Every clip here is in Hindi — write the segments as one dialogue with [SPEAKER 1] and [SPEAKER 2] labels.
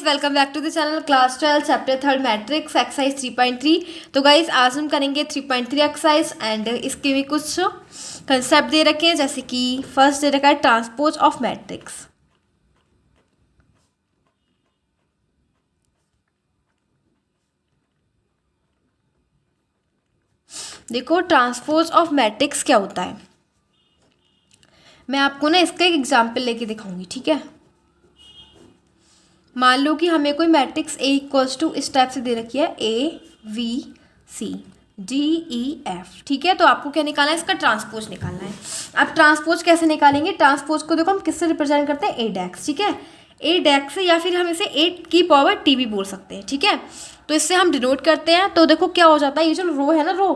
[SPEAKER 1] Welcome back to the channel class 12 chapter 3 matrix exercise 3.3। तो गाइस आज हम करेंगे 3.3 एक्सरसाइज एंड इसके भी कुछ कंसेप्ट दे रखे हैं, जैसे कि फर्स्ट दे रखा है ट्रांसपोज ऑफ मैट्रिक्स। देखो ट्रांसपोज ऑफ मैट्रिक्स क्या होता है, मैं आपको ना इसका एक एग्जाम्पल लेके दिखाऊंगी। ठीक है, मान लो कि हमें कोई मैट्रिक्स ए इक्वल्स टू इस टाइप से दे रखी है A B C D E F. ठीक है, तो आपको क्या निकालना है, इसका ट्रांसपोज निकालना है। अब ट्रांसपोज कैसे निकालेंगे, ट्रांसपोज को देखो हम किससे रिप्रेजेंट करते हैं, ए डैक्स। ठीक है, ए डैक्स या फिर हम इसे ए की पावर टी भी बोल सकते हैं। ठीक है, तो इससे हम डिनोट करते हैं। तो देखो क्या हो जाता है, ये जो रो है ना, रो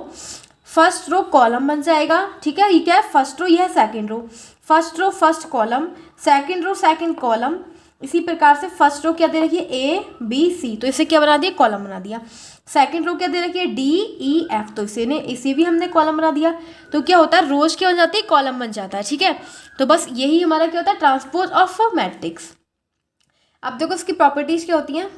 [SPEAKER 1] फर्स्ट रो कॉलम बन जाएगा। ठीक है, ये क्या है, फर्स्ट रो, ये है second row. First row first column, second row second column. इसी प्रकार से फर्स्ट रो क्या दे रखी है, ए बी सी, तो इसे क्या बना दिया, कॉलम बना दिया। सेकंड रो क्या दे रखी है, डी ई एफ, तो इसे भी हमने कॉलम बना दिया। तो क्या होता है, रोज क्या बन जाती है, कॉलम बन जाता है। ठीक है, तो बस यही हमारा क्या होता है, ट्रांसपोज ऑफ मैट्रिक्स। अब देखो इसकी प्रॉपर्टीज क्या होती हैं।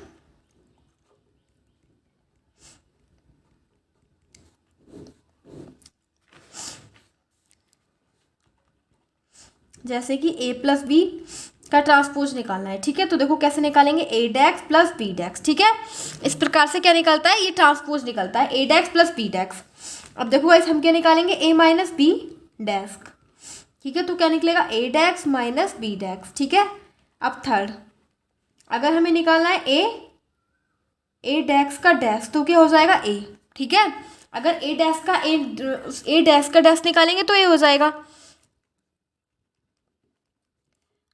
[SPEAKER 1] जैसे कि ए प्लस बी का ट्रांसपोज निकालना है। ठीक है, तो देखो कैसे निकालेंगे, ए डैक्स प्लस बी डैक्स। ठीक है, इस प्रकार से क्या निकलता है, ये ट्रांसपोज निकलता है, ए डैक्स प्लस बी डैक्स। अब देखो गाइस हम क्या निकालेंगे, ए माइनस बी डैक्स। ठीक है, तो क्या निकलेगा, ए डैक्स माइनस बी डैक्स। ठीक है, अब थर्ड, अगर हमें निकालना है ए डैक्स का डैश, तो क्या हो जाएगा, ए। ठीक है, अगर ए डैश का डैश निकालेंगे तो ए हो जाएगा।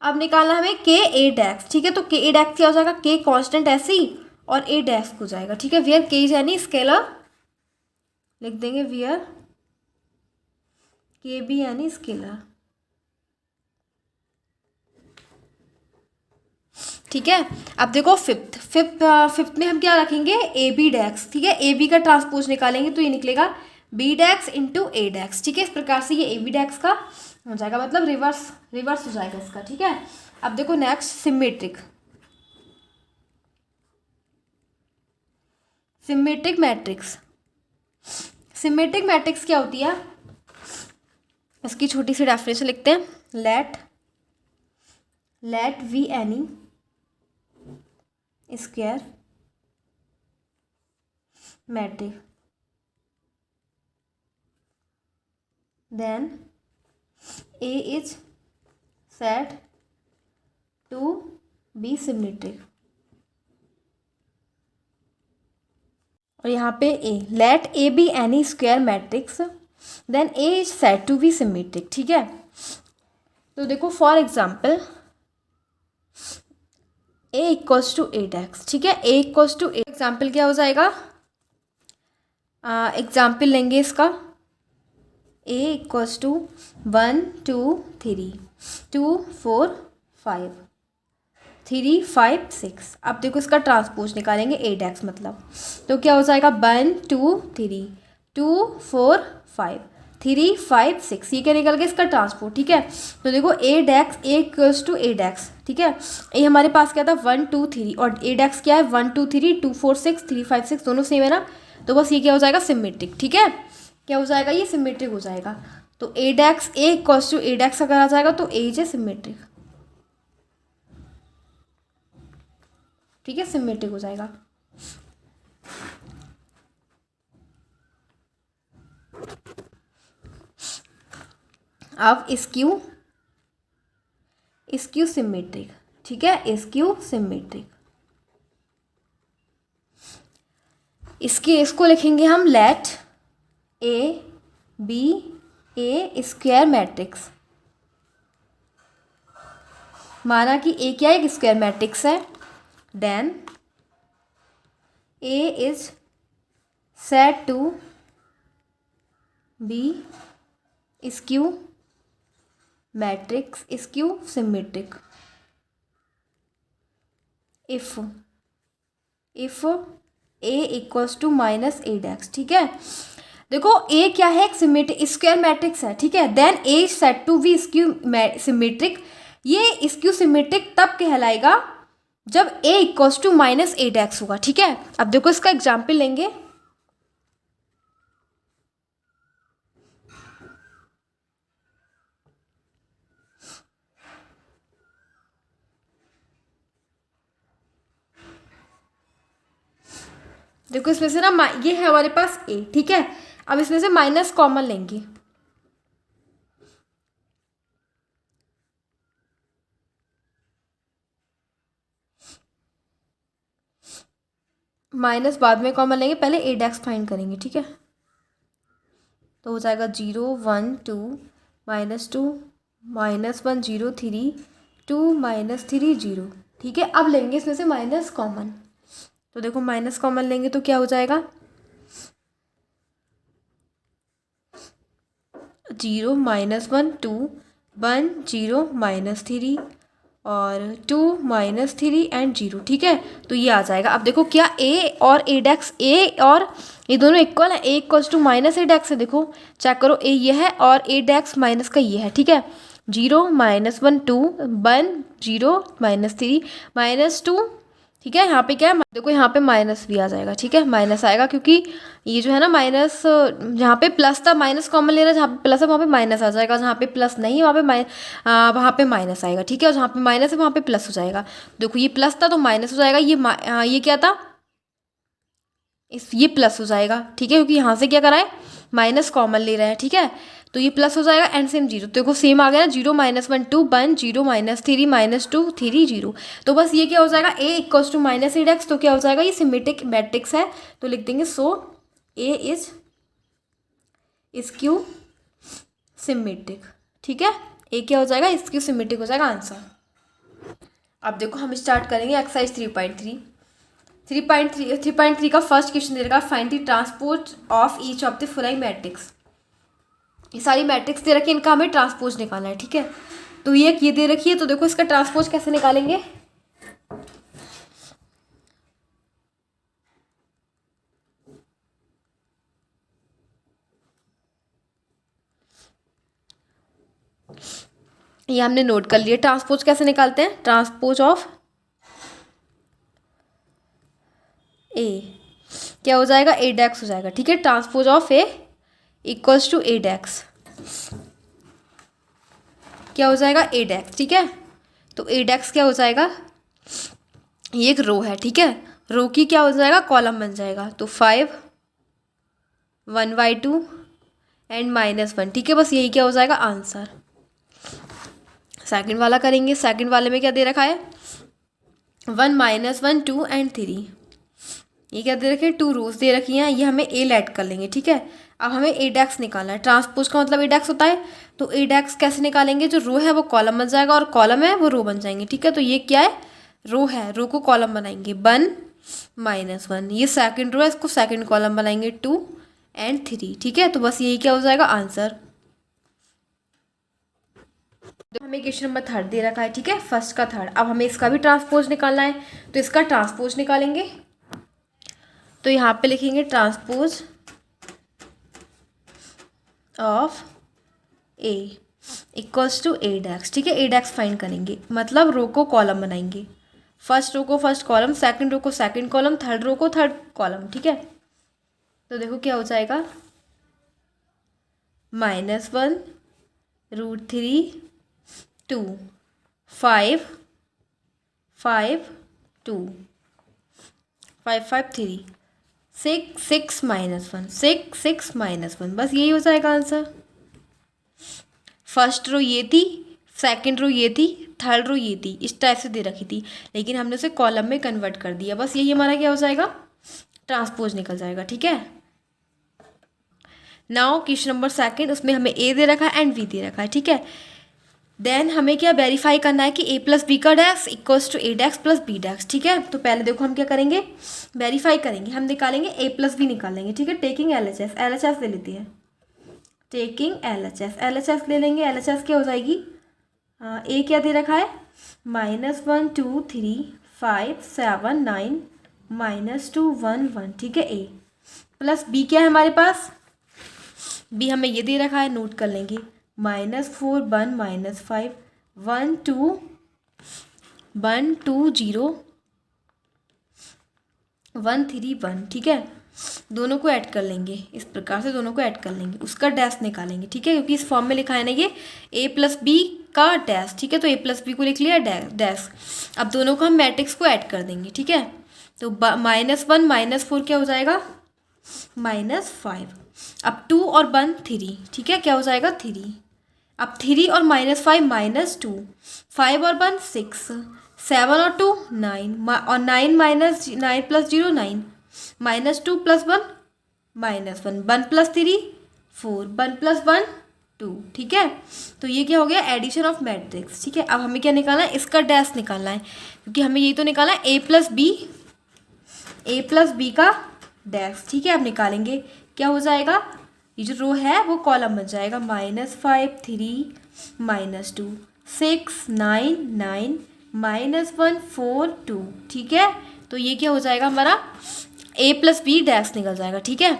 [SPEAKER 1] अब निकालना हमें के ए डैक्स। ठीक है, तो के ए डैक्स क्या हो जाएगा, के कांस्टेंट ऐसे ही और ए डैक्स हो जाएगा। ठीक है, वेयर के यानी स्केलर लिख देंगे, वेयर के बी यानी स्केलर। ठीक है, अब देखो फिफ्थ में हम क्या रखेंगे, ए बी डैक्स। ठीक है, ए बी का ट्रांसपोज निकालेंगे तो ये निकलेगा बी डैक्स इंटू ए डैक्स। ठीक है, इस प्रकार से ये ए बी डैक्स का हो जाएगा, मतलब रिवर्स हो जाएगा इसका। ठीक है, अब देखो next symmetric matrix. Symmetric matrix क्या होती है, इसकी छोटी सी डेफिनेशन लिखते हैं। Let we any square matrix then A is said to be symmetric। और यहाँ पे A, let A be any square matrix then A is said to be symmetric। ठीक है, तो देखो for example A equals to A डैक्स। ठीक है, A equals to A, example क्या हो जाएगा, एग्जाम्पल लेंगे इसका, ए इक्वल्स टू 1 2 3 2 4 5 3 5 6। अब देखो इसका ट्रांसपोज निकालेंगे, ए डैक्स मतलब, तो क्या हो जाएगा, 1 2 3 2 4 5 3 5 6, ये क्या निकल गया, इसका ट्रांसपोज। ठीक है, तो देखो ए डैक्स ए इक्वल्स टू ए डैक्स। ठीक है, ए हमारे पास क्या था, 1 2 3 और ए डैक्स क्या है, 1 2 3 2 4 6 3 5 6, दोनों सेम है ना, तो बस ये क्या हो जाएगा, सिमेट्रिक। ठीक है, क्या हो जाएगा, ये सिमेट्रिक हो जाएगा। तो ए डैक्स ए इक्वल्स टू ए डैक्स अगर आ जाएगा तो ए इज ए सिमेट्रिक। ठीक है, सिमेट्रिक हो जाएगा। अब स्क्यू सिमेट्रिक। ठीक है, स्क्यू सिमेट्रिक, इसको लिखेंगे हम let A be a square matrix. माना कि ए क्या है, एक स्क्वायर मैट्रिक्स है, then A is said to be skew matrix, skew symmetric if A equals to minus A डैक्स। ठीक है, देखो ए क्या है, एक सिमेट्रिक स्क्वायर मैट्रिक्स है। ठीक है, then A is said to be skew symmetric. ये स्क्यू सिमेट्रिक तब कहलाएगा जब a इक्वल्स टू माइनस एट एक्स होगा, ठीक है। अब देखो इसका एग्जाम्पल लेंगे। देखो इसमें से ना ये है हमारे पास a, ठीक है। अब इसमें से माइनस कॉमन लेंगे, माइनस बाद में कॉमन लेंगे, पहले एट एक्स फाइंड करेंगे, ठीक है। तो हो जाएगा 0 1 2 -2 -1 0 3 2 -3 0, ठीक है। अब लेंगे इसमें से माइनस कॉमन, तो देखो माइनस कॉमन लेंगे तो क्या हो जाएगा 0 -1 2 1 0 -3 और 2 -3 एंड 0, ठीक है। तो ये आ जाएगा। अब देखो क्या a और a डेक्स, a और ये दोनों इक्वल है, a इक्वल्स टू माइनस ए डेक्स है। देखो चेक करो, a ये है और a डेक्स माइनस का ये है, ठीक है। 0 -1 2 1 0 -3 -2, ठीक है। यहाँ पे क्या है, देखो यहाँ पे माइनस भी आ जाएगा, ठीक है। माइनस आएगा क्योंकि ये जो है ना माइनस, जहाँ पे प्लस था माइनस कॉमन लेना, जहाँ पे प्लस है वहाँ पे माइनस आ जाएगा, जहाँ पे प्लस नहीं है वहाँ पे माइनस आएगा, ठीक है। और जहाँ पे माइनस है वहाँ पे प्लस हो जाएगा। देखो ये प्लस था तो माइनस हो जाएगा, ये क्या था, ये प्लस हो जाएगा, ठीक है, क्योंकि यहाँ से क्या करा है माइनस कॉमन ले रहे हैं, ठीक है। तो ये प्लस हो जाएगा एंड सेम 0, देखो सेम आ गया ना, 0 -1 2 1 0 -3 -2 3 0। तो बस ये क्या हो जाएगा, a इक्वल्स टू माइनस एट एक्स, तो क्या हो जाएगा ये सिमेट्रिक मैट्रिक्स है, तो लिख देंगे सो a इज क्यू सिमेट्रिक, ठीक है। a क्या हो जाएगा, इस क्यू सिमेट्रिक हो जाएगा आंसर। अब देखो हम स्टार्ट करेंगे एक्सरसाइज 3.3 का फर्स्ट क्वेश्चन दे रखा है, find the transpose of each of the following matrix. ये सारी मैट्रिक्स दे रखी है, इनका हमें ट्रांसपोज निकालना है, ठीक है। तो ये दे रखी है, तो देखो इसका ट्रांसपोज कैसे निकालेंगे। ये हमने नोट कर लिया। ट्रांसपोज कैसे निकालते हैं, ट्रांसपोज ऑफ ए क्या हो जाएगा, ए डेक्स हो जाएगा, ठीक है। Transpose of A equals to A dash क्या हो जाएगा, ए डेक्स, ठीक है। तो ए डेक्स क्या हो जाएगा, ये एक रो है, ठीक है। रो की क्या हो जाएगा, कॉलम बन जाएगा, तो 5 1/2 एंड -1, ठीक है। बस यही क्या हो जाएगा आंसर। सेकंड वाला करेंगे। सेकंड वाले में क्या दे रखा है, 1 -1 2 एंड 3, ये क्या दे रखे हैं, 2 रोज दे रखी हैं, ये हमें ए ऐड कर लेंगे, ठीक है। अब हमें ए डेक्स निकालना है। ट्रांसपोज का मतलब ए डेक्स होता है, तो ए डेक्स कैसे निकालेंगे, जो रो है वो कॉलम बन जाएगा और कॉलम है वो रो बन जाएंगे, ठीक है। तो ये क्या है, रो है, रो को कॉलम बनाएंगे 1 -1, ये सेकंड रो है, इसको सेकंड कॉलम बनाएंगे 2 एंड 3, ठीक है। तो बस यही क्या हो जाएगा आंसर। हमें क्वेश्चन नंबर 3 दे रखा है, ठीक है, फर्स्ट का 3। अब हमें इसका भी ट्रांसपोज निकालना है, तो इसका ट्रांसपोज निकालेंगे। तो यहाँ पे लिखेंगे transpose of A equals to A dash, ठीक है। ए डेक्स फाइंड करेंगे, मतलब रो को कॉलम बनाएंगे, फर्स्ट रो को फर्स्ट कॉलम, सेकंड रो को सेकंड कॉलम, थर्ड रो को थर्ड कॉलम, ठीक है। तो देखो क्या हो जाएगा, -1 √3 2 5 5 2 5 5 3 6 6 -1 6 6 -1, बस यही हो जाएगा आंसर। फर्स्ट रो ये थी, सेकंड रो ये थी, थर्ड रो ये थी, इस टाइप से दे रखी थी, लेकिन हमने उसे कॉलम में कन्वर्ट कर दिया, बस यही हमारा क्या हो जाएगा, ट्रांसपोज निकल जाएगा, ठीक है। नाउ क्वेश्चन नंबर सेकंड, उसमें हमें ए दे रखा है एंड बी दे रखा है, ठीक है। देन हमें क्या वेरीफाई करना है कि a प्लस बी का dash equals to A dash plus B dash, ठीक है। तो पहले देखो हम क्या करेंगे, वेरीफाई करेंगे, हम निकालेंगे a प्लस बी निकालेंगे, ठीक है। टेकिंग LHS ले लेती है, टेकिंग LHS ले लेंगे। LHS क्या हो जाएगी, a क्या दे रखा है, -1 2 3 5 7 9 -2 1 1, ठीक है। a प्लस b क्या है हमारे पास, b हमें ये दे रखा है, नोट कर लेंगे, -4 1 -5 1 2 0 131, ठीक है। दोनों को ऐड कर लेंगे, इस प्रकार से दोनों को ऐड कर लेंगे, उसका डैश निकालेंगे, ठीक है, क्योंकि इस फॉर्म में लिखा है ना ये a प्लस बी का डैश, ठीक है। तो a प्लस बी को लिख लिया डैश। अब दोनों को हम मैट्रिक्स को ऐड कर देंगे, ठीक है। तो -1 -4 क्या हो जाएगा, -5। अब 2 और 1 3, ठीक है, क्या हो जाएगा 3। अब 3 और -5 -2, 5 और 1 6, 7 और 2 9, और 9 9 प्लस 0 9, -2 प्लस 1 -1, 1 प्लस 3 4, 1 प्लस 1 2, ठीक है। तो ये क्या हो गया, एडिशन ऑफ मैट्रिक्स, ठीक है। अब हमें क्या निकालना है, इसका डैश निकालना है, क्योंकि हमें यही तो निकालना है a प्लस बी का डैश, ठीक है। अब निकालेंगे, क्या हो जाएगा, ये जो रो है वो कॉलम बन जाएगा, -5 3 -2 6 9 9 -1 4 2, ठीक है। तो ये क्या हो जाएगा, हमारा a प्लस बी डैश निकल जाएगा, ठीक है।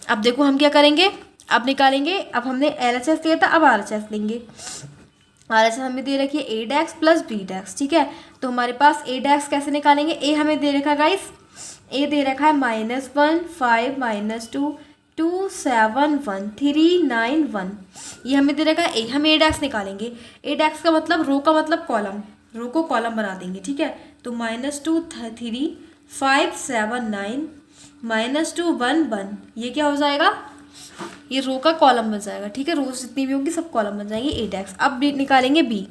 [SPEAKER 1] अब देखो हम क्या करेंगे, अब निकालेंगे, अब हमने LHS दिया था, अब RHS लेंगे। RHS हमें दे रखी है a dash plus b dash, ठीक है। तो हमारे पास a डैश कैसे निकालेंगे, a हमें दे रखा है गाइस, a दे रखा है -1 5 -2 2 7 1 3 9 1, ये हमें दे रखा है a। हम a डैश निकालेंगे, a डैश का मतलब रो का मतलब कॉलम, रो को कॉलम बना देंगे, ठीक है। तो -2 3 5 7 9 -2 1 1, ये क्या हो जाएगा, ये रो का कॉलम बन जाएगा, ठीक है। रोज जितनी भी होगी सब कॉलम बन जाएंगे a डैश। अब निकालेंगे b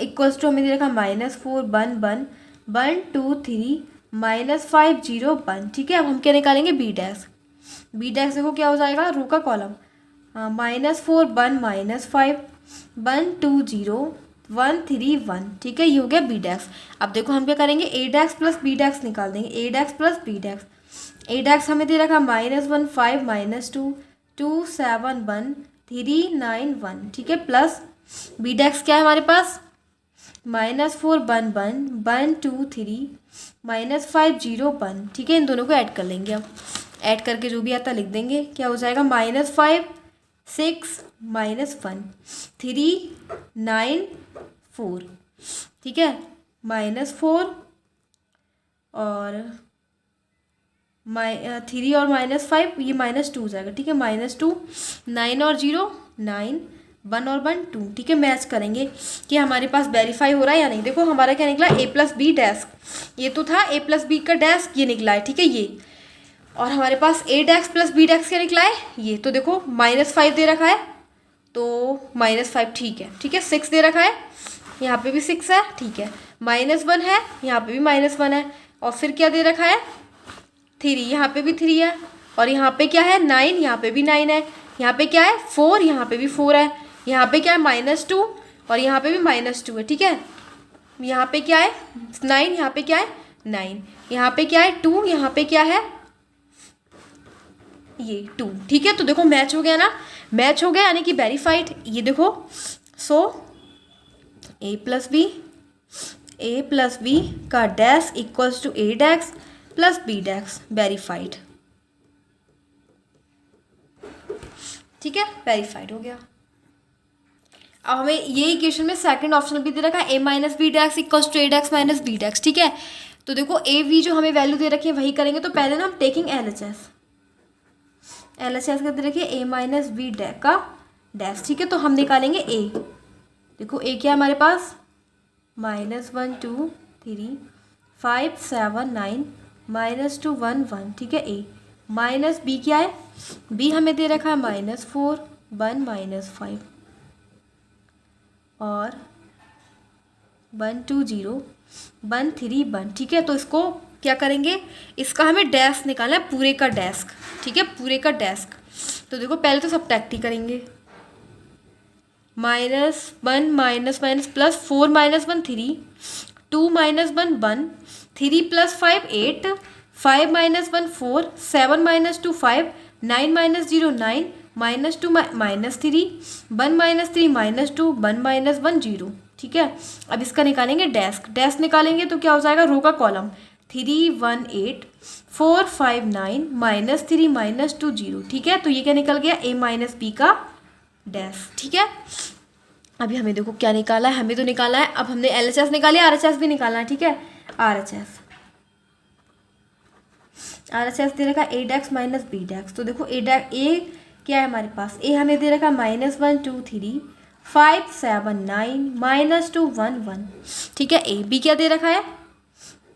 [SPEAKER 1] इक्वल्स टू हमें दे रखा -4 1 1 1 2 3 -5 0 1, ठीक है। अब हम क्या निकालेंगे, b डैश देखो क्या हो जाएगा, रो का कॉलम, -4 1 -5 1 2 0 1 3 1, ठीक है, ये हो गया b डैश। अब देखो हम क्या करेंगे, a dash plus b dash निकाल देंगे, a dash plus b dash. a dash हमें दे रखा -1 5 -2 2 7 1 3 9 1, ठीक है, प्लस b डैश क्या है हमारे पास, -4 1 1 1 2 3 -5 0 1, ठीक है। इन दोनों को ऐड कर लेंगे, अब ऐड करके जो भी आता लिख देंगे, क्या हो जाएगा, -5 6 -1 3 9 4, ठीक है, -4 और 3 और -5, ये -2 हो जाएगा, ठीक है, -2 9 और 0 9 1 और 1 2, ठीक है। मैच करेंगे कि हमारे पास वेरीफाई हो रहा है या नहीं। देखो हमारा क्या निकला, a प्लस बी डैश, ये तो था a प्लस बी का डैश, ये निकला है, ठीक है, ये। और हमारे पास a dash plus B dash क्या निकला है, ये तो देखो -5 दे रखा है, तो -5, ठीक है, ठीक है। 6 दे रखा है, यहाँ पे भी 6 है, ठीक है। -1 है, यहाँ पे भी -1 है, और फिर क्या दे रखा है, 3, यहाँ पे भी 3 है, और यहाँ पे क्या है 9, यहाँ पे भी 9 है, यहाँ पे क्या है 4, यहाँ पे भी 4 है, यहाँ पे क्या है -2, और यहाँ पे भी -2 है, ठीक है। यहाँ पे क्या है 9, यहाँ पे क्या है 9, यहाँ पे क्या है 2, यहाँ पे क्या है ये 2, ठीक है। तो देखो मैच हो गया ना, मैच हो गया यानी कि वेरीफाइड। ये देखो, सो a प्लस बी का dash equals to a dash plus b dash, verified, ठीक है, वेरीफाइड हो गया। अब हमें ये इक्वेशन में सेकंड ऑप्शन भी दे रखा है a minus B dash equals to a dash minus b dash, ठीक है। तो देखो a v जो हमें वैल्यू दे रखी है वही करेंगे। तो पहले ना हम टेकिंग LHS का दे रखिए a माइनस बी डैश का डैश, ठीक है। तो हम निकालेंगे a, देखो a क्या है हमारे पास, -1 2 3 5 7 9 -2 1 1, ठीक है। a माइनस b क्या है, b हमें दे रखा है -4 1 -5 और 1 2 0 1 3 1, ठीक है। तो इसको क्या करेंगे, इसका हमें डैश निकालना है, पूरे का डैश, ठीक है, पूरे का डैश। तो देखो पहले तो सब्ट्रैक्ट ही करेंगे, -1 माइनस प्लस 4 -1 3 2 -1 1 3 + 5 8 5 -1 4 7 -2 5 9 -0 9 -2 -3 1 -3 -2 1 -1 0, ठीक है। अब इसका निकालेंगे डैश, डैश निकालेंगे तो क्या हो जाएगा, रो का कॉलम 3 1 8 4 5 9 -3 -2 0, ठीक है। तो ये क्या निकल गया, a माइनस बी का डैश, ठीक है। अभी हमें देखो क्या निकाला है, हमें तो निकाला है, अब हमने LHS निकाली, RHS भी निकालना है, ठीक है। RHS RHS दे रखा है ए डैक्स माइनस बी डैक्स। तो देखो ए क्या है हमारे पास, ए हमें दे रखा है -1 2 3 5 7 9 -2 1 1, ठीक है। ए बी क्या दे रखा है,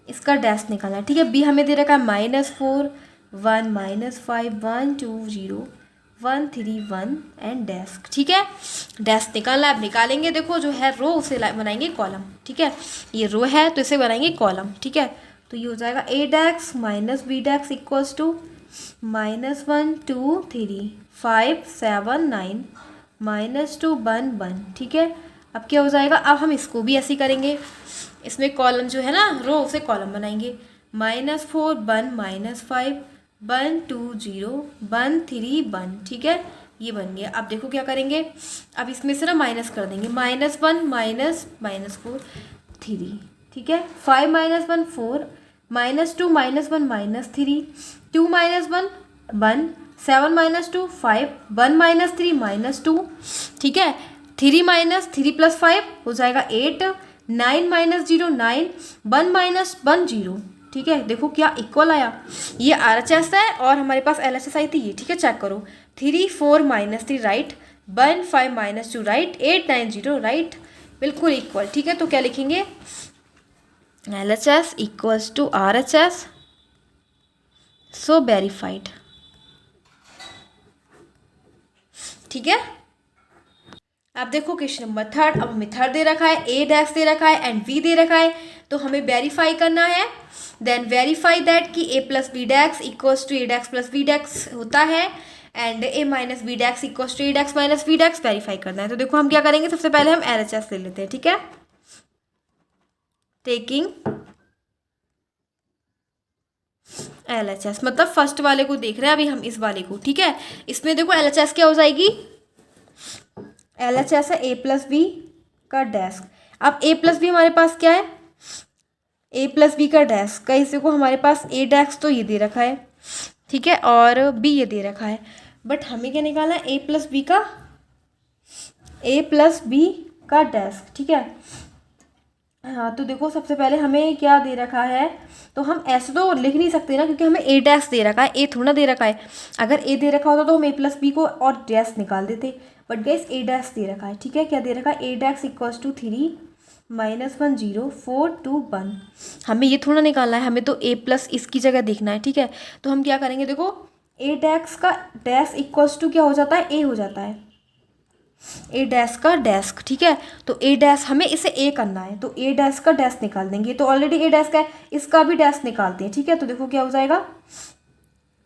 [SPEAKER 1] इसका डैश निकालना है, ठीक है। बी हमें दे रखा है -4 1 -5 1 2 0 1 3 1 एंड डैश, ठीक है। डैश निकालना है, अब निकालेंगे। देखो जो है रो उसे बनाएंगे कॉलम, ठीक है। ये रो है तो इसे बनाएंगे कॉलम, ठीक है। तो ये हो जाएगा A dash minus B dash equals to -1 2 3 5 7 9 -2 1 1, ठीक है। अब क्या हो जाएगा, अब हम इसको भी ऐसे ही करेंगे। इसमें कॉलम जो है ना, रो उसे कॉलम बनाएंगे। -4 1 -5 1 2 0 1 3 1, ठीक है। ये बन गया। अब देखो क्या करेंगे, अब इसमें से ना माइनस कर देंगे। -1 -4 3, ठीक है। 5 -1 4 -2 -1 -3 2 -1 1 7 -2 5 1 -3 -2, ठीक है। 3 + 5 हो जाएगा 8 9 -0 9 1 -1 0, ठीक है। देखो क्या इक्वल आया, ये RHS है और हमारे पास LHS आई थी ये, ठीक है। चेक करो 3 4 -3 राइट 1 5 -2 राइट 8 9 0 राइट, बिल्कुल इक्वल, ठीक है। तो क्या लिखेंगे, LHS equals to RHS, so verified, ठीक है। अब देखो क्वेश्चन नंबर 3। अब हमें थर्ड दे रखा है, ए डैक्स दे रखा है एंड वी दे रखा है, तो हमें वेरीफाई करना है। देन वेरीफाई दैट कि a + b dash equals to a dash + b dash होता है and a - b dash equals to a dash - b dash verify करना है। तो देखो हम क्या करेंगे, सबसे पहले हम LHS ले लेते हैं, ठीक है। टेकिंग LHS मतलब फर्स्ट वाले को देख रहे हैं अभी हम, इस वाले को, ठीक है। इसमें देखो LHS क्या हो जाएगी, LHS है a + b का डैश। अब a + b हमारे पास क्या है, a + b का डैश का, इसे को हमारे पास a डैक्स तो ये दे रखा है, ठीक है, और b ये दे रखा है। बट हमें क्या निकालना है, a + b का डैश, ठीक है। हाँ तो देखो सबसे पहले हमें क्या दे रखा है, तो हम ऐसे तो लिख नहीं सकते ना, क्योंकि हमें a डैश दे रखा है, a थोड़ा दे रखा है। अगर a दे रखा होता तो हम a + b को और डैश निकाल देते, बट गाइस a डैश दे रखा है, ठीक है। क्या दे रखा है, a डैश इक्वल्स टू 3 -1 0 4 2 1। हमें ये थोड़ा निकालना है, हमें तो a प्लस इसकी जगह देखना है, ठीक है। तो हम क्या करेंगे, देखो a डैश का डैश इक्वल्स टू क्या हो जाता है, a हो जाता है, a डैश का डैश, ठीक है। तो a डैश हमें इसे a करना है, तो a डैश का डैश निकाल देंगे। तो ऑलरेडी a डैश का है, इसका भी डैश निकालते हैं, ठीक है। तो देखो क्या हो जाएगा,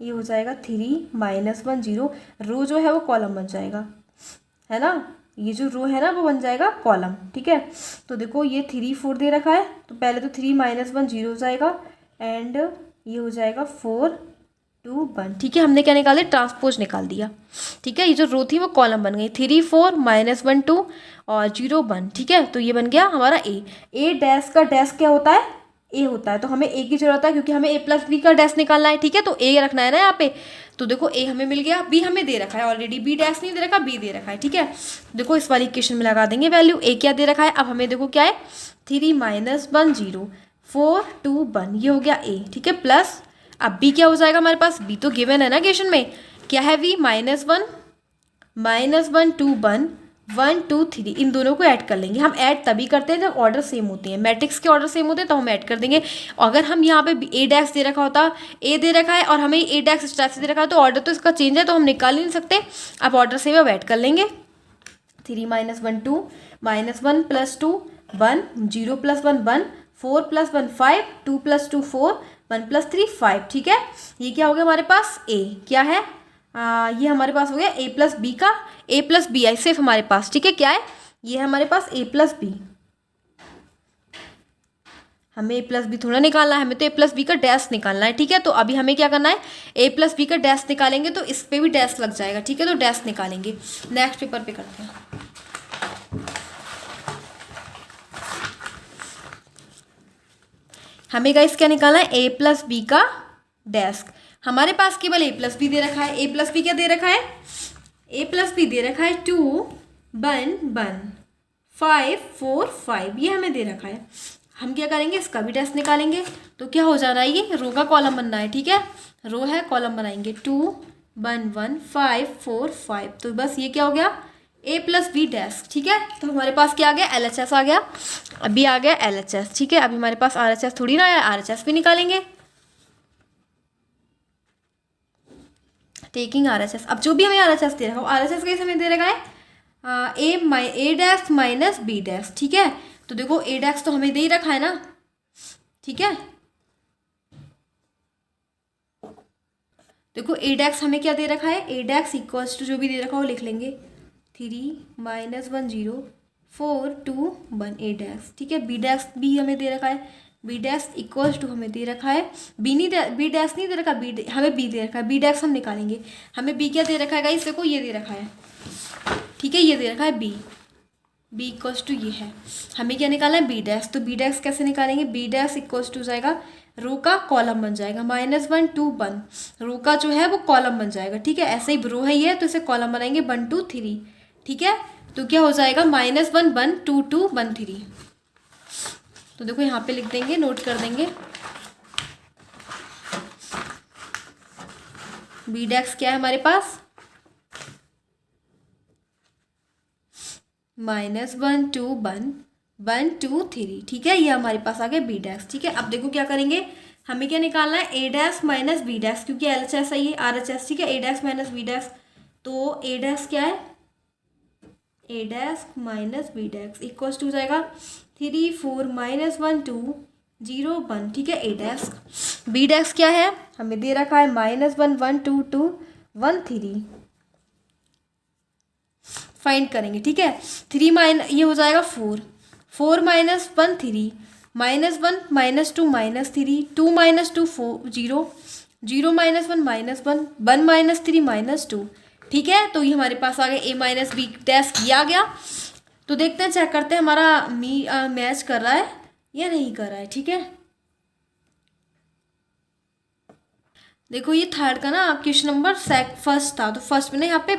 [SPEAKER 1] ये हो जाएगा 3 -1 0, रो जो है वो कॉलम बन जाएगा, है ना। ये जो रो है ना वो बन जाएगा कॉलम, ठीक है। तो देखो ये 3 4 दे रखा है, तो पहले तो 3 -1 0 हो जाएगा एंड ये हो जाएगा 4 2 1, ठीक है। हमने क्या निकाल दिया, ट्रांसपोज निकाल दिया, ठीक है। ये जो रो थी वो कॉलम बन गई, 3 4 -1 2 और 0 1, ठीक है। तो ये बन गया हमारा ए डैश का डैश क्या होता है, ए होता है। तो हमें ए की जरूरत है क्योंकि हमें a + b का डैश निकालना है, ठीक है। तो ए रखना है ना यहाँ पे। तो देखो ए हमें मिल गया, बी हमें दे रखा है ऑलरेडी, बी डैश नहीं दे रखा, बी दे रखा है, ठीक है। देखो इस वाली इक्वेशन में लगा देंगे वैल्यू, ए क्या दे रखा है। अब हमें देखो क्या है, 3 -1 0 4 2 1, ये हो गया ए, ठीक है। प्लस अब बी क्या हो जाएगा हमारे पास, बी तो गिवन है ना क्वेश्चन में, क्या है वी -1 -1 2 1 1 2 3, इन दोनों को ऐड कर लेंगे। हम ऐड तभी करते हैं जब ऑर्डर सेम होते हैं, मैट्रिक्स के ऑर्डर सेम होते हैं तो हम ऐड कर देंगे। अगर हम यहाँ पे a डैश दे रखा होता, a दे रखा है और हमें a डैश इस टाइप से दे रखा है, तो ऑर्डर तो इसका चेंज है, तो हम निकाल ही नहीं सकते। अब ऑर्डर सेम अब ऐड कर लेंगे, 3 -1 2 -1 + 2 1 0 + 1 1 4 + 1 5 2 + 2 4 1 + 3 5, ठीक है। ये क्या हो गया हमारे पास, a क्या है, ये हमारे पास हो गया a + b का, a + b आई सिर्फ हमारे पास, ठीक है। क्या है, ये है हमारे पास a + b, हमें a + b थोड़ा निकालना है, हमें तो a + b का डैश निकालना है, ठीक है। तो अभी हमें क्या करना है, a + b का डैश निकालेंगे तो इस पे भी डैश लग जाएगा, ठीक है। तो डैश निकालेंगे, नेक्स्ट पेपर पे करते हैं। हमें गाइस क्या निकालना है, a + b का डैश। हमारे पास केवल a + b दे रखा है, a + b क्या दे रखा है, a + b दे रखा है 2 1 1 5 4 5, ये हमें दे रखा है। हम क्या करेंगे, इसका भी डैश निकालेंगे। तो क्या हो जाना है, ये रो का कॉलम बनना है, ठीक है, रो है, कॉलम बनाएंगे 2 1 1 5 4 5। तो बस ये क्या हो गया, a प्लस बी डैश, ठीक है। तो हमारे पास क्या आ गया, LHS आ गया, अभी आ गया LHS, ठीक है। अभी हमारे पास RHS थोड़ी ना आया, RHS भी निकालेंगे, टेकिंग RHS। अब जो भी हमें RHS दे रखा हो, RHS कैसे हमें दे रखा है, A dash minus B dash, ठीक है। तो देखो ए डैश तो हमें दे ही रखा है ना, ठीक है। देखो ए डैश हमें क्या दे रखा है, ए डैश इक्वल्स टू जो भी दे रखा हो लिख लेंगे 3 -1 0 4 2 1 ए डैश, ठीक है। बी डैश भी हमें दे रखा है, बी डैश इक्वल्स टू हमें दे रखा है, बी डैश नहीं दे रखा, हमें बी दे रखा है, बी डैश हम निकालेंगे। हमें बी क्या दे रखा है गाइस, देखो ये दे रखा है, ठीक है, ये दे रखा है बी इक्वल्स टू ये है। हमें क्या निकालना है, बी डैश। तो बी डैश कैसे निकालेंगे, बी डैश इक्वल्स टू जाएगा, रो का कॉलम बन जाएगा -1 2 1, रो का जो है वो कॉलम बन जाएगा, ठीक है। ऐसे ही रो है ये, तो इसे कॉलम बनाएंगे 1 2 3, ठीक है। तो क्या हो जाएगा, -1 1 2 2 1 3। तो देखो यहाँ पे लिख देंगे, नोट कर देंगे, बी डैश क्या है हमारे पास, -1 2 1 1 2 3, ठीक है। ये हमारे पास आ गया बी डैश, ठीक है। अब देखो क्या करेंगे, हमें क्या निकालना है, A dash minus B dash, क्योंकि LHS है ये, RHS, ठीक है। A dash minus B dash, तो ए डैश क्या है, A dash minus B dash equals to जाएगा 3 4 -1 2 0 1, ठीक है। ए डैश, बी डैश क्या है, हमें दे रखा है -1 1 2 2 1 3, फाइंड करेंगे, ठीक है। 3 माइनस ये हो जाएगा 4 4 -1 3 -1 -2 -3 2 -2 4 0 0 -1 -1 1 -3 -2, ठीक है। तो ये हमारे पास आ गया ए माइनस बी डैश किया गया। तो देखते हैं, चेक करते हैं हमारा मैच कर रहा है या नहीं कर रहा है, ठीक है। देखो ये थर्ड का ना क्वेश्चन नंबर फर्स्ट था, तो फर्स्ट में ना यहाँ पे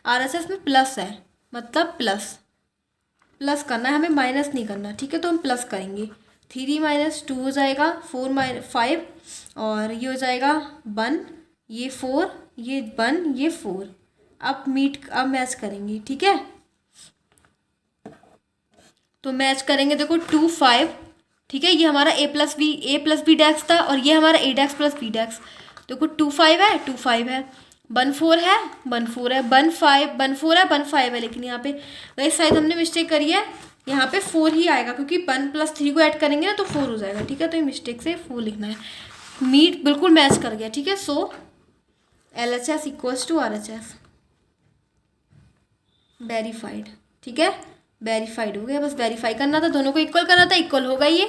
[SPEAKER 1] RHS में प्लस है, मतलब प्लस करना है हमें, माइनस नहीं करना, ठीक है। तो हम प्लस करेंगे, 3 - 2 हो जाएगा 4 5, और ये हो जाएगा 1, ये 4, ये 1, ये 4। अब मैच करेंगे, ठीक है। तो मैच करेंगे, देखो 2 5, ठीक है। ये हमारा ए प्लस बी डैश था, और ये हमारा ए डैश प्लस बी डैश। देखो 2 5 है, 2 5 है, 1 4 है, 1 4 है, 1 5 1 4 है, 1 5 है, लेकिन यहाँ पे वही शायद हमने मिस्टेक करी है, यहाँ पे 4 ही आएगा, क्योंकि 1 + 3 को ऐड करेंगे ना तो 4 हो जाएगा, ठीक है। तो ये मिस्टेक से 4 लिखना है, मीट बिल्कुल मैच कर गया, ठीक है। So LHS equals to RHS, verified, ठीक है, वेरीफाइड हो गया। बस वेरीफाई करना था, दोनों को इक्वल करना था, इक्वल होगा ये।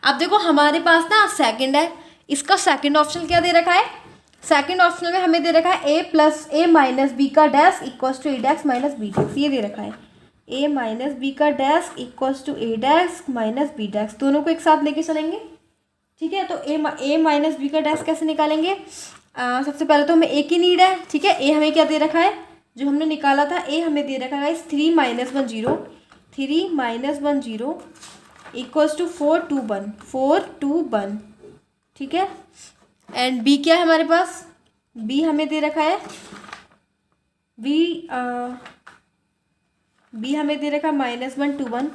[SPEAKER 1] अब देखो हमारे पास ना सेकंड है, इसका सेकंड ऑप्शन क्या दे रखा है, सेकंड ऑप्शन में हमें दे रखा है a माइनस बी का dash equals to A dash minus B dash, ये दे रखा है a माइनस बी का dash equals to A dash minus B dash, दोनों को एक साथ लेके चलेंगे, ठीक है। तो a माइनस बी का डैश कैसे निकालेंगे, सबसे पहले तो हमें a की नीड है, ठीक है। a हमें क्या दे रखा है, जो हमने निकाला था, a हमें दे रखा है 3 - 1 0 3 - 1 0 इक्वल्स टू 4 2 1 4 2 1, ठीक है। एंड b क्या है हमारे पास, b हमें दे रखा है b हमें दे रखा है -1 2 1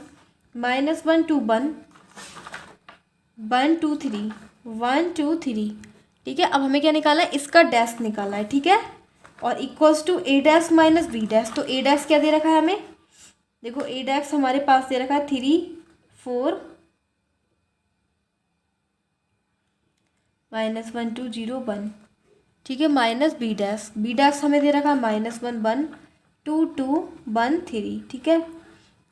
[SPEAKER 1] -1 2 1 1 2 3 1 2 3, ठीक है। अब हमें क्या निकालना है, इसका डैश निकालना है, ठीक है। और equals to A dash minus B dash, तो ए डैश क्या दे रखा है हमें, देखो ए डैश हमारे पास दे रखा है 3 4 -1 2 0 1, ठीक है, माइनस बी डैश हमें दे रखा है -1 1 2 2 1 3, ठीक है।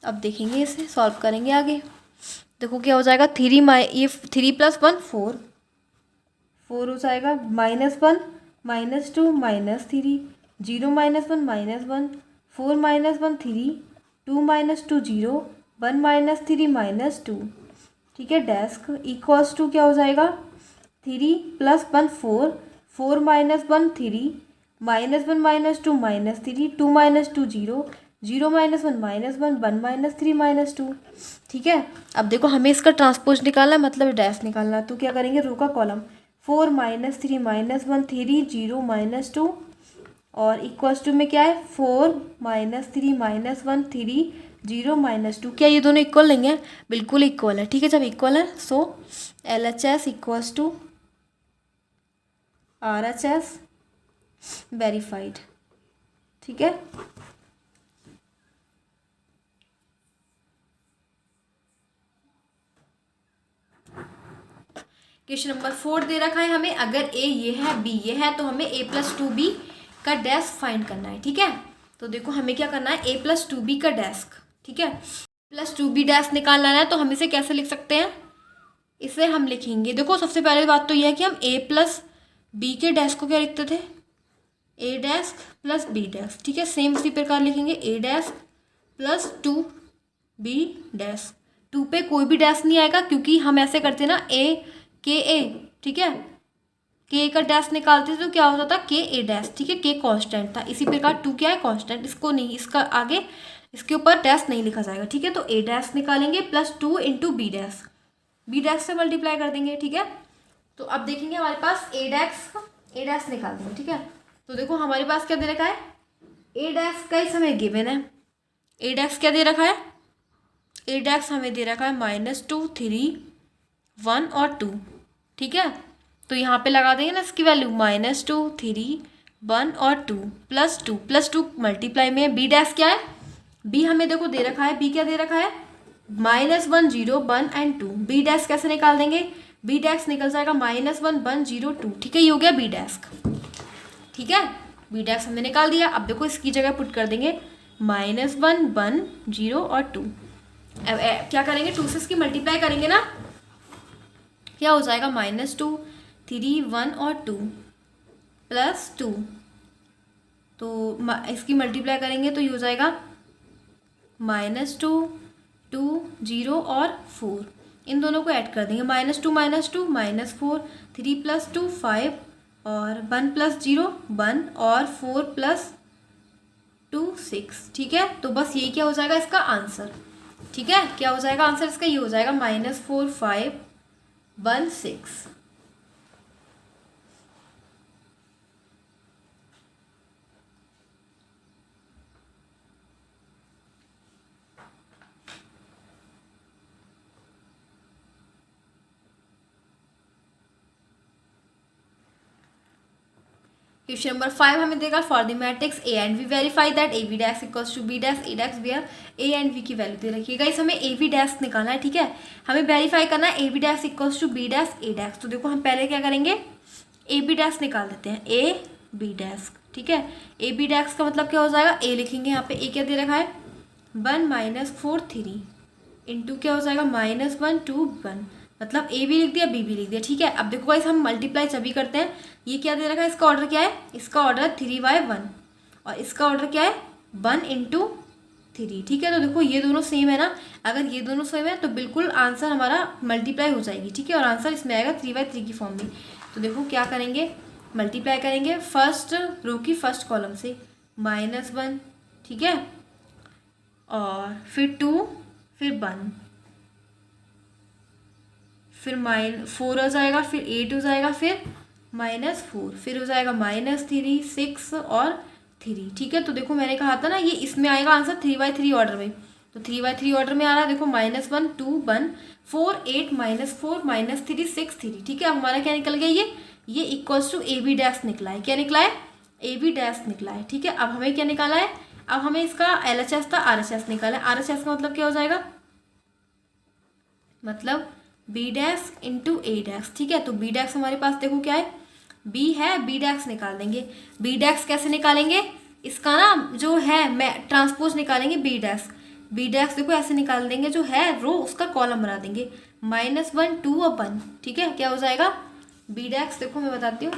[SPEAKER 1] अब देखेंगे, इसे सॉल्व करेंगे आगे। देखो क्या हो जाएगा, ये 3 + 1 4 4 हो जाएगा, -1 -2 -3 0 -1 -1 4 -1 3 2 -2 0 1 -3 -2, ठीक है। डैश इक्वल्स टू क्या हो जाएगा, 3 + 1 4 4 -1 3 -1 -2 -3 2 -2 0 0 minus one minus one, 1 minus 3 minus 2, ठीक है। अब देखो हमें इसका ट्रांसपोज निकालना है, मतलब डैश निकालना है, तो क्या करेंगे, रो का कॉलम 4 माइनस 3 माइनस 1 3 0 माइनस 2 और इक्वल्स टू में क्या है 4 माइनस 3 माइनस 1 3 0 माइनस 2। क्या ये दोनों इक्वल नहीं है? बिल्कुल इक्वल है, ठीक है। जब इक्वल है so LHS equals to RHS verified, ठीक है। क्वेश्चन नंबर 4 दे रखा है हमें, अगर ए ये है बी ये है तो हमें a+2b का डैश फाइंड करना है, ठीक है। तो देखो हमें क्या करना है, a+2b का डैश, ठीक है, +2b डैश निकालना है। तो हम इसे कैसे लिख सकते हैं, इसे हम लिखेंगे, देखो सबसे पहले बात तो यह है कि हम a+b के डैश को क्या लिखते थे, a dash plus b dash, ठीक है। सेम इसी प्रकार लिखेंगे a dash plus 2b dash. 2 पे कोई भी डैश नहीं आएगा क्योंकि हम ऐसे करते ना a, ठीक है, k का डैश निकालते थे तो क्या होता था k a डैश, ठीक है, k कांस्टेंट था। इसी प्रकार 2 क्या है, कांस्टेंट, इसको नहीं, इसका आगे इसके ऊपर डैश नहीं लिखा जाएगा, ठीक है। तो a डैश निकालेंगे plus 2 into B dash, B dash से मल्टीप्लाई कर देंगे, ठीक है। तो अब देखेंगे हमारे पास a डैश निकाल देंगे, ठीक है। तो देखो हमारे पास क्या दे रखा है, a डैश का इस हमें गिवन है, a डैश क्या दे रखा है, a डैश हमें दे रखा है -2 3 1 और 2, ठीक है। तो यहाँ पे लगा देंगे ना इसकी वैल्यू -2 3 1 और 2 प्लस टू मल्टीप्लाई में बी डैश क्या है, बी हमें देखो दे रखा है, बी क्या दे रखा है -1 0 1 एंड 2। बी डैश कैसे निकाल देंगे, बी डैश निकल जाएगा -1 1 0 2, ठीक है। ये हो गया बी डैश, ठीक है। बी डैश हमने निकाल दिया। अब देखो इसकी जगह पुट कर देंगे -1 1 0 और 2। अब क्या करेंगे, 2 से इसकी मल्टीप्लाई करेंगे ना, क्या हो जाएगा -2 3 1 और 2 प्लस 2, तो इसकी मल्टीप्लाई करेंगे तो ये हो जाएगा -2 2 0 और 4। इन दोनों को ऐड कर देंगे, -2 -2 -4 3 + 2 5 और 1 + 0 1 और 4 + 2 6, ठीक है। तो बस यही क्या हो जाएगा इसका आंसर, ठीक है। क्या हो जाएगा आंसर इसका, ये हो जाएगा -4 5 1 6। क्वेश्चन नंबर 5 हमें देगा, for the matrix A and B verify that A B dash equals to B dash A dash where A and B की वैल्यू दे रखी है। गाइस हमें ए बी डैश निकालना है, ठीक है। हमें वेरीफाई करना है A B dash equals to B dash A dash. तो देखो हम पहले क्या करेंगे, ए बी डैश निकाल देते हैं, ए बी डैश, ठीक है। ए बी डैश का मतलब क्या हो जाएगा, ए लिखेंगे यहाँ पे, ए क्या दे रखा है 1 4 3 इंटू क्या हो जाएगा -1 2 1, मतलब ए भी लिख दिया बी भी लिख दिया, ठीक है। अब देखो गाइस हम मल्टीप्लाई सभी करते हैं, ये क्या दे रखा है, इसका ऑर्डर क्या है, इसका ऑर्डर 3/1 और इसका ऑर्डर क्या है 1 × 3, ठीक है। तो देखो ये दोनों सेम है ना, अगर ये दोनों सेम है तो बिल्कुल आंसर हमारा मल्टीप्लाई हो जाएगी, ठीक है। और आंसर इसमें आएगा 3/3 की फॉर्म में। तो देखो क्या करेंगे, मल्टीप्लाई करेंगे फर्स्ट रो की फर्स्ट कॉलम से -1, ठीक है, और फिर 2 फिर 1 फिर -4 हो जाएगा, फिर 8 हो जाएगा, फिर -4 फिर हो जाएगा -3 6 और 3, ठीक है। तो देखो मैंने कहा था ना ये इसमें आएगा आंसर 3/3 ऑर्डर में, तो 3/3 ऑर्डर में आ रहा है। देखो -1 2 1 4 8 -4 -3 6 3, ठीक है। अब हमारा क्या निकल गया, ये equals to A B dash निकला है। क्या निकला है, ए बी डैश निकला है, ठीक है। अब हमें क्या निकाला है, अब हमें इसका LHS था RHS निकाला है। RHS का मतलब क्या हो जाएगा, मतलब B dash into A dash, ठीक है। तो बी डैश हमारे पास देखो क्या है, बी है, बी डैश निकाल देंगे। बी डैश कैसे निकालेंगे, इसका ना जो है मैं ट्रांसपोज निकालेंगे बी डैश, बी डैश देखो ऐसे निकाल देंगे, जो है रो उसका कॉलम बना देंगे -1 2 और 1, ठीक है। क्या हो जाएगा बी डैश, देखो मैं बताती हूँ,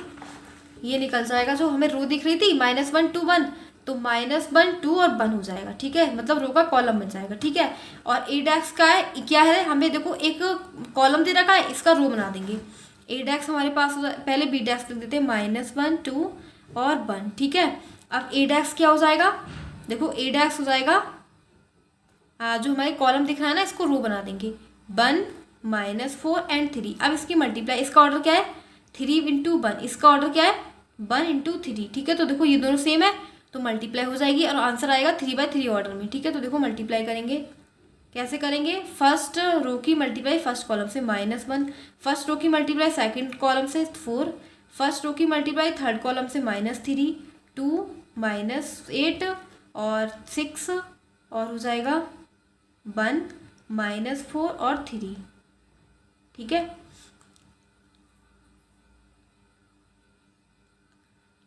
[SPEAKER 1] ये निकल जाएगा, जो हमें रो दिख रही थी -1 2 1 तो -1 2 और 1 हो जाएगा, ठीक है, मतलब रो का कॉलम बन जाएगा, ठीक है। और ए डैश का है क्या है, हमें देखो एक कॉलम दे रखा है, इसका रो बना देंगे। ए डैश हमारे पास पहले बी डैश लिख देते हैं -1 2 और 1, ठीक है। अब ए डैश क्या हो जाएगा, देखो ए डैश हो जाएगा, जो हमारे कॉलम दिख रहा है ना इसको रो बना देंगे, 1 -4 एंड 3। अब इसकी मल्टीप्लाई, इसका ऑर्डर क्या है 3 इंटू 1, इसका ऑर्डर क्या है 1 इंटू 3, ठीक है। तो देखो ये दोनों सेम है तो मल्टीप्लाई हो जाएगी और आंसर आएगा 3/3 ऑर्डर में, ठीक है। तो देखो मल्टीप्लाई करेंगे, कैसे करेंगे, फर्स्ट रो की मल्टीप्लाई फर्स्ट कॉलम से -1, फर्स्ट रो की मल्टीप्लाई सेकंड कॉलम से 4, फर्स्ट रो की मल्टीप्लाई थर्ड कॉलम से -3, 2 -8 और 6 और हो जाएगा 1 -4 और 3, ठीक है।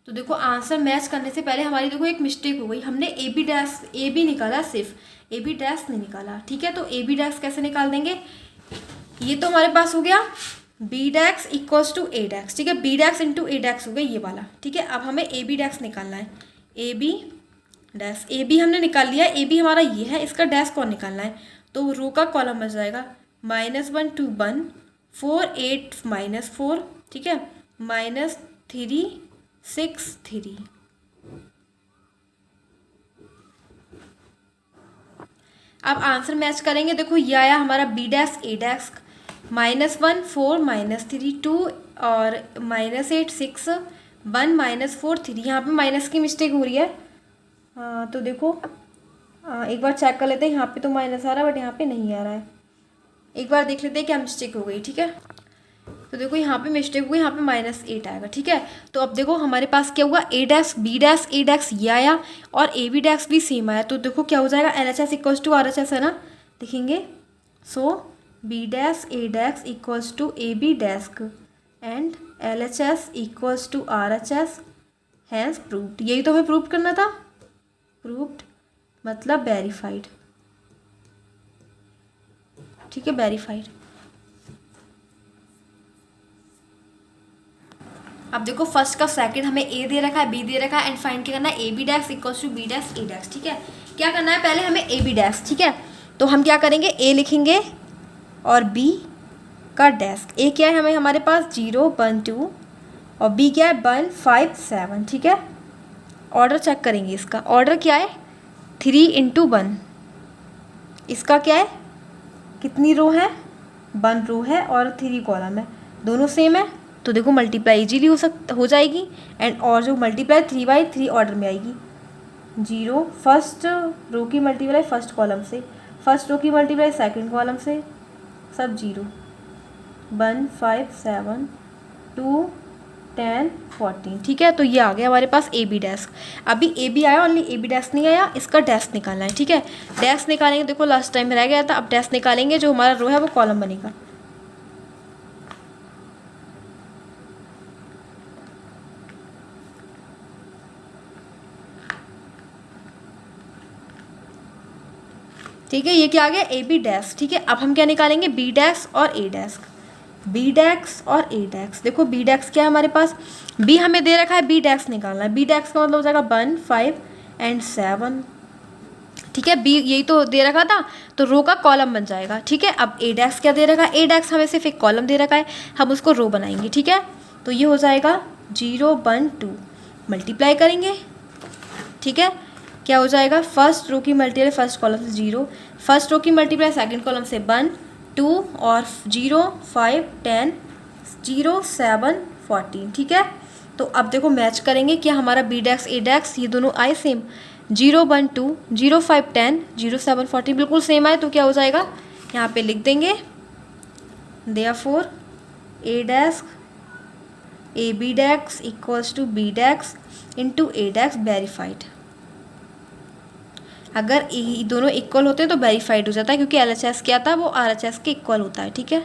[SPEAKER 1] तो देखो आंसर मैच करने से पहले हमारी देखो एक मिस्टेक हो गई, हमने ए बी निकाला, सिर्फ ए बी डैश नहीं निकाला, ठीक है। तो ए बी डैश कैसे निकाल देंगे, ये तो हमारे पास हो गया B dash equals to A dash, ठीक है, B dash into A dash हो गया ये वाला, ठीक है। अब हमें ए बी डैश निकालना है, A B dash, A B हमने निकाल लिया, ए बी हमारा ये है, इसका डैश कौन निकालना है, तो रो का कॉलम बच जाएगा -1 2 1 4 8 -4, ठीक है, -3 6 3। अब आंसर मैच करेंगे, देखो ये आया हमारा बी डैश ए डैश, -1 4 -3 2 और -8 6 1 -4 3। यहाँ पे माइनस की मिस्टेक हो रही है, तो देखो एक बार चेक कर लेते हैं, यहाँ पे तो माइनस आ रहा है बट यहाँ पे नहीं आ रहा है, एक बार देख लेते हैं क्या मिस्टेक हो गई, ठीक है। तो देखो यहाँ पे मिस्टेक हुई, यहाँ पे -8 आएगा, ठीक है। तो अब देखो हमारे पास क्या हुआ, ए dash B dash A dash ये आया और ए बी डैश भी सेम आया, तो देखो क्या हो जाएगा LHS इक्वल्स टू RHS है ना, लिखेंगे। So B dash A dash equals to A B dash and LHS equals to RHS, hence proved. यही तो हमें प्रूव करना था, प्रूव्ड मतलब वेरीफाइड, ठीक है, वेरीफाइड। अब देखो फर्स्ट का सेकंड हमें ए दे रखा है, बी दे रखा है एंड फाइंड क्या करना है, A B dash equals to B dash A dash, ठीक है। क्या करना है, पहले हमें ए बी डैश, ठीक है। तो हम क्या करेंगे, ए लिखेंगे और बी का डैश, ए क्या है हमें हमारे पास 0 1 2 और बी क्या है 1 5 7, ठीक है। ऑर्डर चेक करेंगे, इसका ऑर्डर क्या है 3 इंटू 1, इसका क्या है कितनी रो है 1 रो है और 3 कॉलम है, दोनों सेम है, तो देखो मल्टीप्लाई इजीली हो जाएगी एंड और जो मल्टीप्लाई 3/3 ऑर्डर में आएगी, 0 फर्स्ट रो की मल्टीप्लाई फर्स्ट कॉलम से, फर्स्ट रो की मल्टीप्लाई सेकंड कॉलम से, सब 0 1 5 7 2 10 14, ठीक है। तो ये आ गया हमारे पास ए बी डैश। अभी ए बी आया, ओनली ए बी डैश नहीं आया, इसका डैश निकालना है, ठीक है। डैश निकालेंगे, देखो लास्ट टाइम में रह गया था, अब डैश निकालेंगे, जो हमारा रो है वो कॉलम बनेगा। ठीक है, ये क्या आ गया ए बी डैश, ठीक है। अब हम क्या निकालेंगे, बी डैश और ए डैश, बी डैश और ए डैश। देखो बी डैश क्या है हमारे पास, बी हमें दे रखा है, बी डैश निकालना है, बी डैश का मतलब हो जाएगा 1 5 एंड 7, ठीक है। बी यही तो दे रखा था, तो रो का कॉलम बन जाएगा, ठीक है। अब ए डैश क्या दे रखा है, ए डैश हमें सिर्फ एक कॉलम दे रखा है, हम उसको रो बनाएंगे, ठीक है। तो ये हो जाएगा 0 1 2, मल्टीप्लाई करेंगे, ठीक है। क्या हो जाएगा, फर्स्ट रो की मल्टीप्लाई फर्स्ट कॉलम से 0, फर्स्ट रो की मल्टीप्लाई सेकंड कॉलम से 1 2 और 0 5 10 0 7 14, ठीक है। तो अब देखो मैच करेंगे, क्या हमारा बी डैश ए डैश ये दोनों आए सेम, 0 1 2 0 5 10 0 7 14 बिल्कुल सेम आए, तो क्या हो जाएगा, यहाँ पे लिख देंगे therefore A dash A B dash equals to B dash into A dash verified. अगर दोनों इक्वल होते हैं तो वेरीफाइड हो जाता है, क्योंकि LHS क्या था वो RHS के इक्वल होता है, ठीक है।